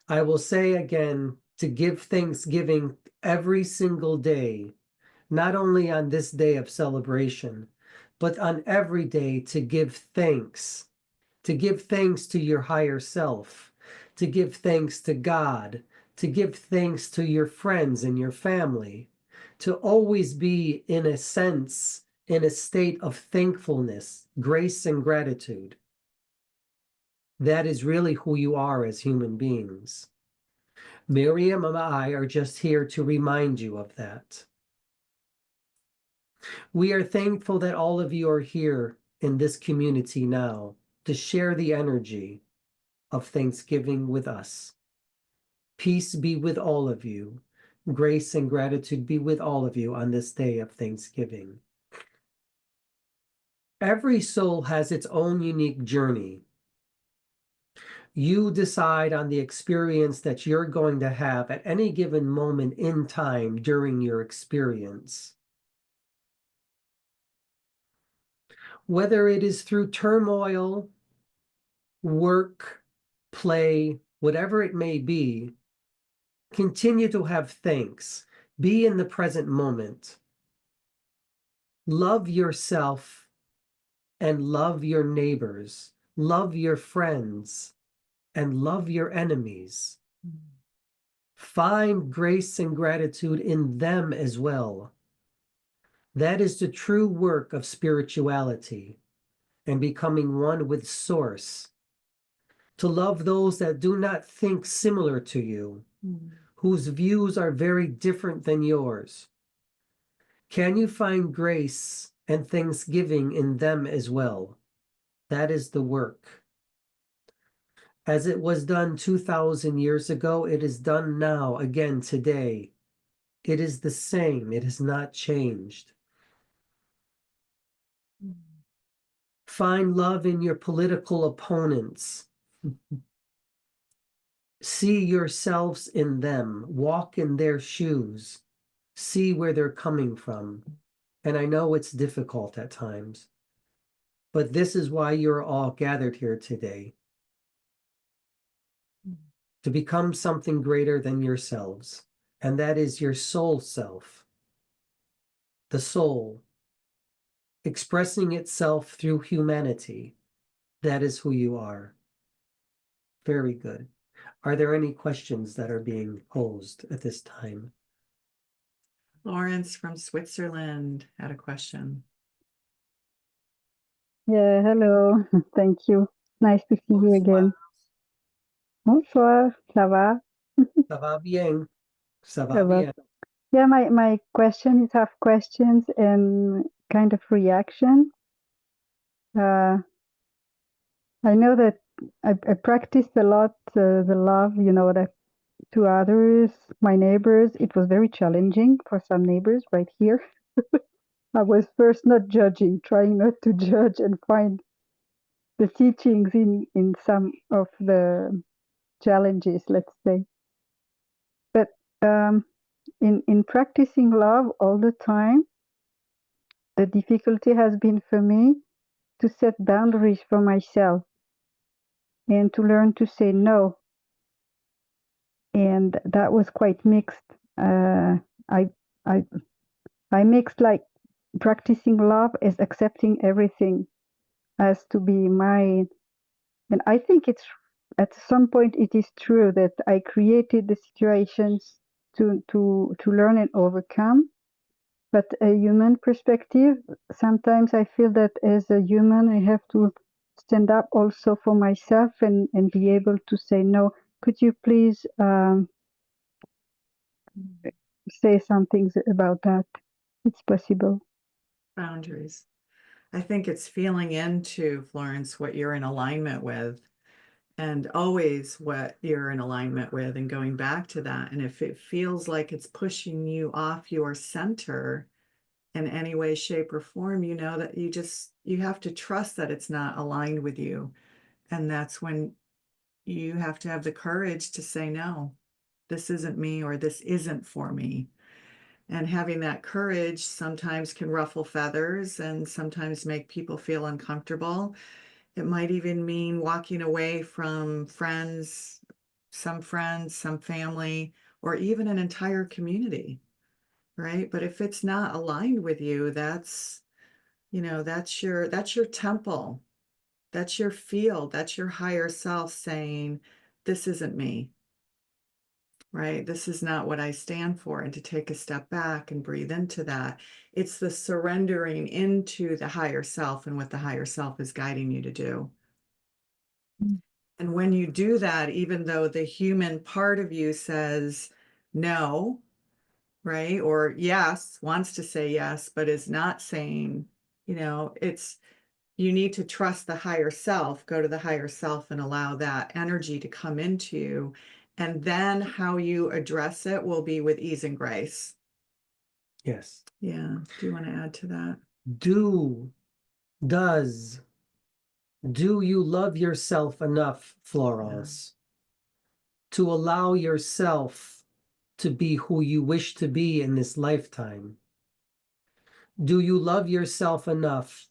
I will say again to give thanksgiving every single day, not only on this day of celebration, but on every day to give thanks to your higher self, to give thanks to God, to give thanks to your friends and your family, to always be in a sense, in a state of thankfulness, grace, and gratitude. That is really who you are as human beings. Miriam and I are just here to remind you of that. We are thankful that all of you are here in this community now to share the energy of Thanksgiving with us. Peace be with all of you. Grace and gratitude be with all of you on this day of Thanksgiving. Every soul has its own unique journey. You decide on the experience that you're going to have at any given moment in time during your experience. Whether it is through turmoil, work, play, whatever it may be, continue to have thanks. Be in the present moment. Love yourself and love your neighbors. Love your friends and love your enemies. Find grace and gratitude in them as well. That is the true work of spirituality and becoming one with Source. To love those that do not think similar to you, whose views are very different than yours. Can you find grace and thanksgiving in them as well? That is the work. As it was done 2,000 years ago, it is done now again today. It is the same. It has not changed. Find love in your political opponents. See yourselves in them. Walk in their shoes. See where they're coming from. And I know it's difficult at times, but this is why you're all gathered here today. To become something greater than yourselves. And that is your soul self. The soul expressing itself through humanity. That is who you are. Very good. Are there any questions that are being posed at this time? Lawrence from Switzerland had a question. Yeah, hello. Thank you. Nice to see you again. Bonsoir, ça va? Ça va bien. Ça va Ça va. bien. Yeah, my question is half questions and kind of reaction. I know that I practiced a lot the love, that to others, my neighbors. It was very challenging for some neighbors right here. I was first not judging, trying not to judge and find the teachings in some of the challenges, let's say. But in practicing love all the time, the difficulty has been for me to set boundaries for myself and to learn to say no. And that was quite mixed. I mixed like practicing love as accepting everything as to be mine. And I think it's at some point it is true that I created the situations to learn and overcome. But a human perspective, sometimes I feel that as a human, I have to stand up also for myself and be able to say no. Could you please say something about that? It's possible. Boundaries. I think it's feeling into, Florence, what you're in alignment with, and always what you're in alignment with, and going back to that. And if it feels like it's pushing you off your center in any way, shape, or form, you know that you have to trust that it's not aligned with you. And that's when you have to have the courage to say, no, this isn't me, or this isn't for me. And having that courage sometimes can ruffle feathers and sometimes make people feel uncomfortable. It might even mean walking away from friends some friends, some family, or even an entire community, right? But if it's not aligned with you, that's, you know, that's your temple. That's your field. That's your higher self saying, this isn't me, right? This is not what I stand for. And to take a step back and breathe into that, it's the surrendering into the higher self and what the higher self is guiding you to do. Mm. And when you do that, even though the human part of you says no, right? Or yes, wants to say yes, but is not saying, you know, you need to trust the higher self, go to the higher self and allow that energy to come into you. And then how you address it will be with ease and grace. Yes. Yeah. Do you want to add to that? Do you love yourself enough, Florence, to allow yourself to be who you wish to be in this lifetime? Do you love yourself enough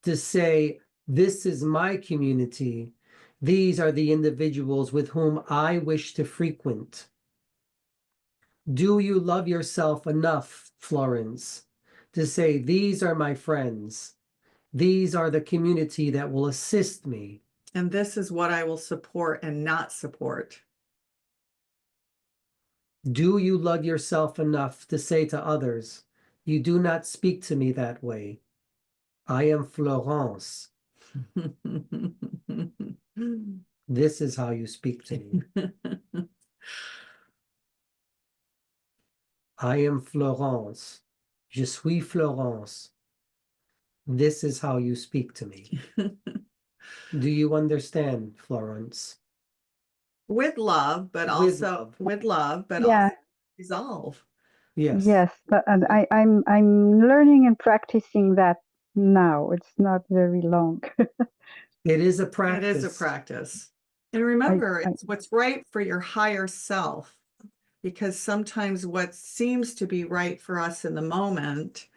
to say, this is my community. These are the individuals with whom I wish to frequent. Do you love yourself enough, Florence, to say, these are my friends. These are the community that will assist me. And this is what I will support and not support. Do you love yourself enough to say to others, you do not speak to me that way. I am Florence. This is how you speak to me. I am Florence. Je suis Florence. This is how you speak to me. Do you understand, Florence? With love, but With also love. with love, but Yeah. also resolve. Yes. Yes, and I'm learning and practicing that now. It's not very long. It is a It practice. is a practice. And remember, it's what's right for your higher self, because sometimes what seems to be right for us in the moment,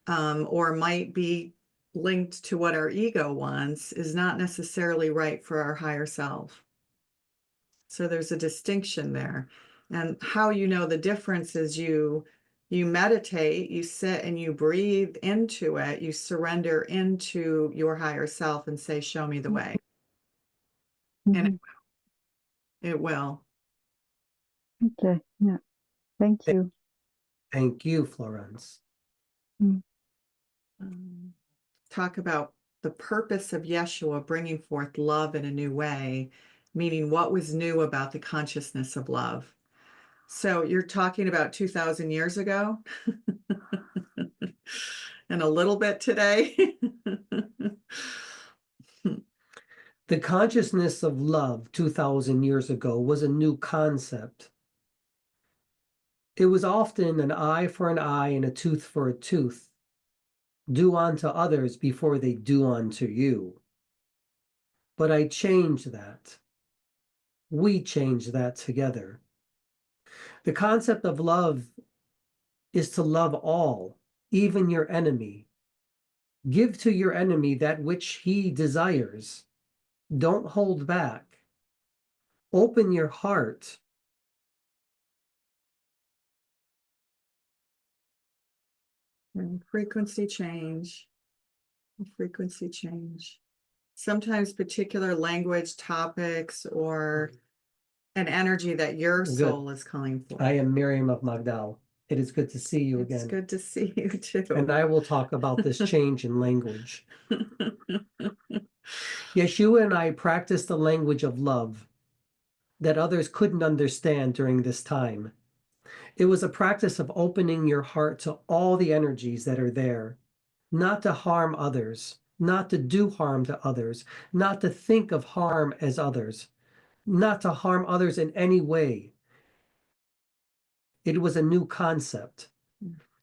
or might be linked to what our ego wants, is not necessarily right for our higher self. So there's a distinction there. And how you know the difference is you meditate, you sit and you breathe into it, you surrender into your higher self and say, show me the way. And Mhm. it will. Okay, yeah. Thank you. Thank you, Florence. Mm. Talk about the purpose of Yeshua bringing forth love in a new way, meaning what was new about the consciousness of love. So you're talking about 2,000 years ago and a little bit today. The consciousness of love 2,000 years ago was a new concept. It was often an eye for an eye and a tooth for a tooth. Do unto others before they do unto you. But I changed that. We changed that together. The concept of love is to love all, even your enemy. Give to your enemy that which he desires. Don't hold back. Open your heart. And frequency change. Frequency change. Sometimes particular language, topics, or an energy that your Good. soul is calling for. I am Miriam of Magdal. It is good to see you It's again. good to see you too. And I will talk about this change in language. Yeshua and I practiced the language of love that others couldn't understand during this time. It was a practice of opening your heart to all the energies that are there, not to harm others, not to do harm to others, not to think of harm as others, not to harm others in any way. It was a new concept.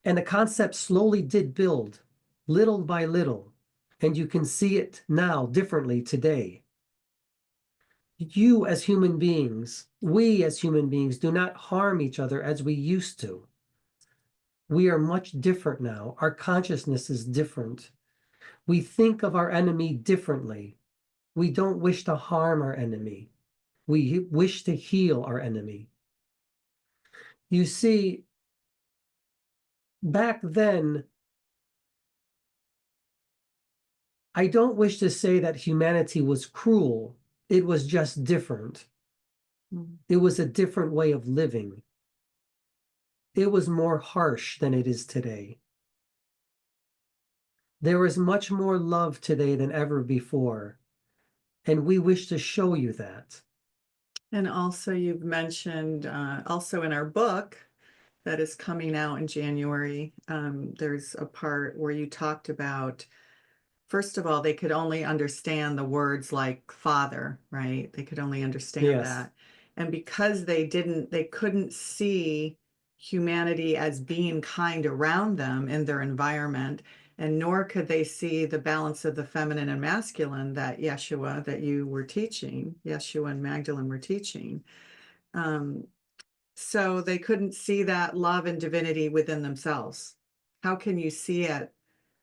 And the concept slowly did build, little by little. And you can see it now differently today. You as human beings, we as human beings do not harm each other as we used to. We are much different now. Our consciousness is different. We think of our enemy differently. We don't wish to harm our enemy. We wish to heal our enemy. You see, back then, I don't wish to say that humanity was cruel. It was just different. It was a different way of living. It was more harsh than it is today. There is much more love today than ever before, and we wish to show you that. And also you've mentioned, also in our book that is coming out in January, there's a part where you talked about, first of all, they could only understand the words like father, right? They could only understand Yes. that. And because they couldn't see humanity as being kind around them in their environment, and nor could they see the balance of the feminine and masculine that Yeshua, that you were teaching, Yeshua and Magdalene were teaching. So they couldn't see that love and divinity within themselves. How can you see it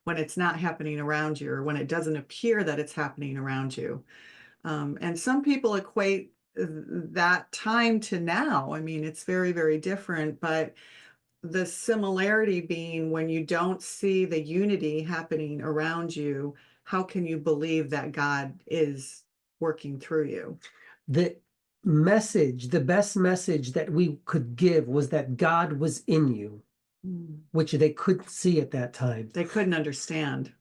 when it's not happening around you, or when it doesn't appear that it's happening around you? And some people equate that time to now. I mean, it's very, very different, but the similarity being when you don't see the unity happening around you, how can you believe that God is working through you? The message, the best message that we could give was that God was in you, which they couldn't see at that time. They couldn't understand.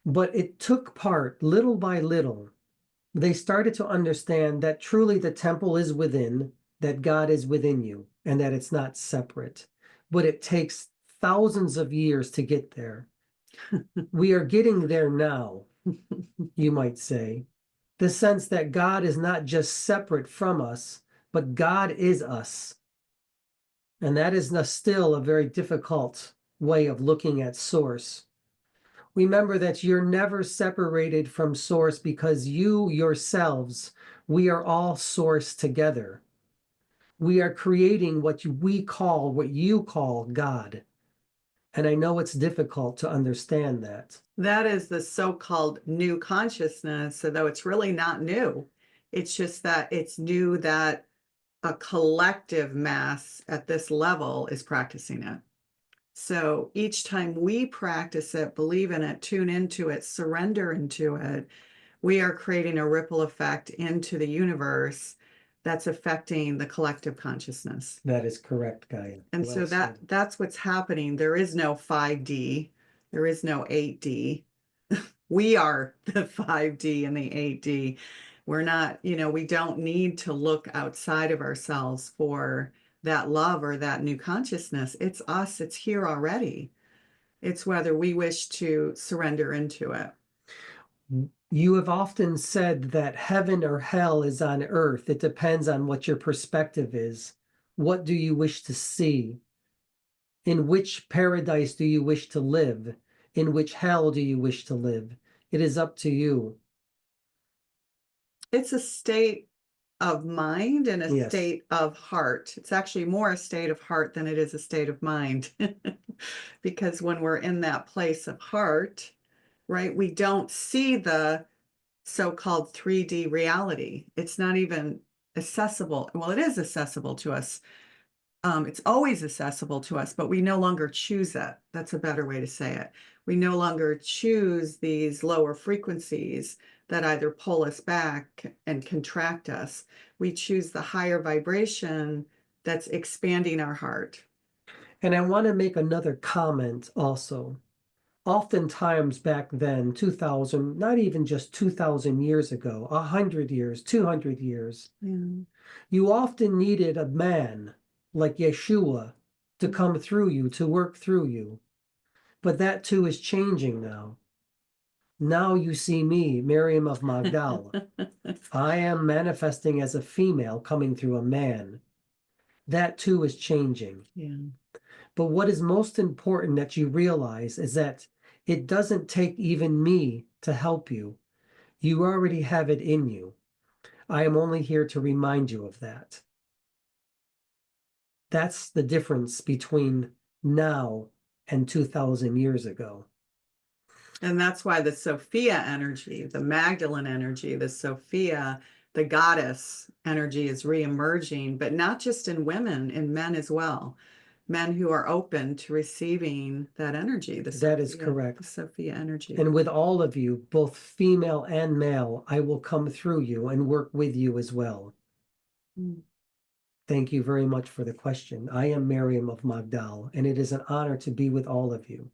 But it took part little by little. They started to understand that truly the temple is within, that God is within you, and that it's not separate. But it takes thousands of years to get there. We are getting there now, you might say. The sense that God is not just separate from us, but God is us. And that is still a very difficult way of looking at source. Remember that you're never separated from source, because you yourselves, we are all source together. We are creating what you call God. And I know it's difficult to understand that. That is the so-called new consciousness, although it's really not new. It's just that it's new that a collective mass at this level is practicing it. So each time we practice it, believe in it, tune into it, surrender into it, we are creating a ripple effect into the universe that's affecting the collective consciousness. That is correct, Gaia. And Well so said. that's what's happening. There is no 5D. There is no 8D. We are the 5D and the 8D. We're not, we don't need to look outside of ourselves for that love or that new consciousness. It's us. It's here already. It's whether we wish to surrender into it. You have often said that heaven or hell is on earth. It depends on what your perspective is. What do you wish to see? In which paradise do you wish to live? In which hell do you wish to live? It is up to you. It's a state of mind and a Yes. state of heart. It's actually more a state of heart than it is a state of mind. Because when we're in that place of heart, right, we don't see the so-called 3D reality. It's not even accessible. Well, it is accessible to us. It's always accessible to us, but we no longer choose it. That's a better way to say it. We no longer choose these lower frequencies that either pull us back and contract us. We choose the higher vibration that's expanding our heart. And I want to make another comment also. Oftentimes back then, 2000, not even just 2000 years ago, 100 years, 200 years, you often needed a man like Yeshua to come through you, to work through you. But that too is changing now. Now you see me, Miriam of Magdal. I am manifesting as a female coming through a man. That too is changing. Yeah. But what is most important that you realize is that it doesn't take even me to help you. You already have it in you. I am only here to remind you of that. That's the difference between now and 2000 years ago. And that's why the Sophia energy, the Magdalene energy, the Sophia the goddess energy is reemerging, but not just in women, in men as well. Men who are open to receiving that energy. That is The correct. Sophia energy. And with all of you, both female and male, I will come through you and work with you as well. Mm. Thank you very much for the question. I am Miriam of Magdal, and it is an honor to be with all of you.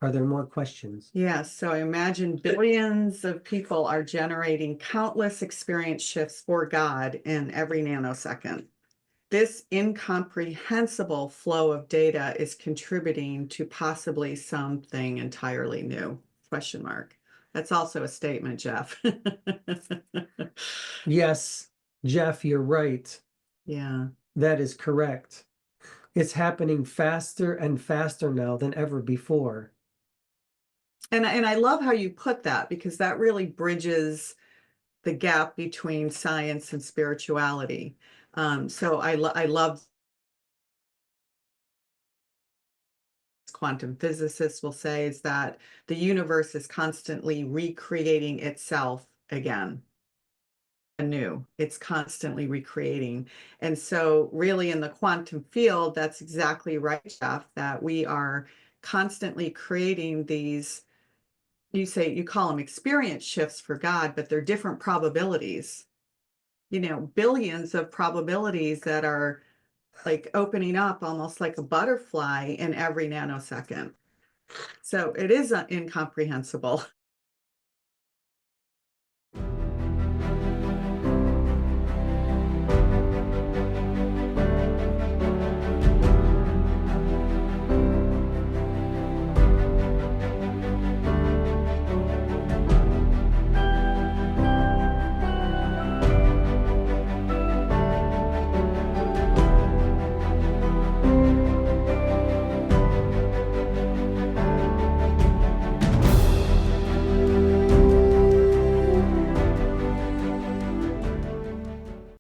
Are there more questions? Yes, so I imagine billions of people are generating countless experience shifts for God in every nanosecond. This incomprehensible flow of data is contributing to possibly something entirely new, question mark. That's also a statement, Jeff. Yes, Jeff, you're right. Yeah. That is correct. It's happening faster and faster now than ever before. And I love how you put that, because that really bridges the gap between science and spirituality. So I love quantum physicists will say is that the universe is constantly recreating itself again. Anew. It's constantly recreating. And so really in the quantum field, that's exactly right, Jeff, that we are constantly creating these, you call them experience shifts for God, but they're different probabilities. Billions of probabilities that are like opening up almost like a butterfly in every nanosecond. So it is incomprehensible.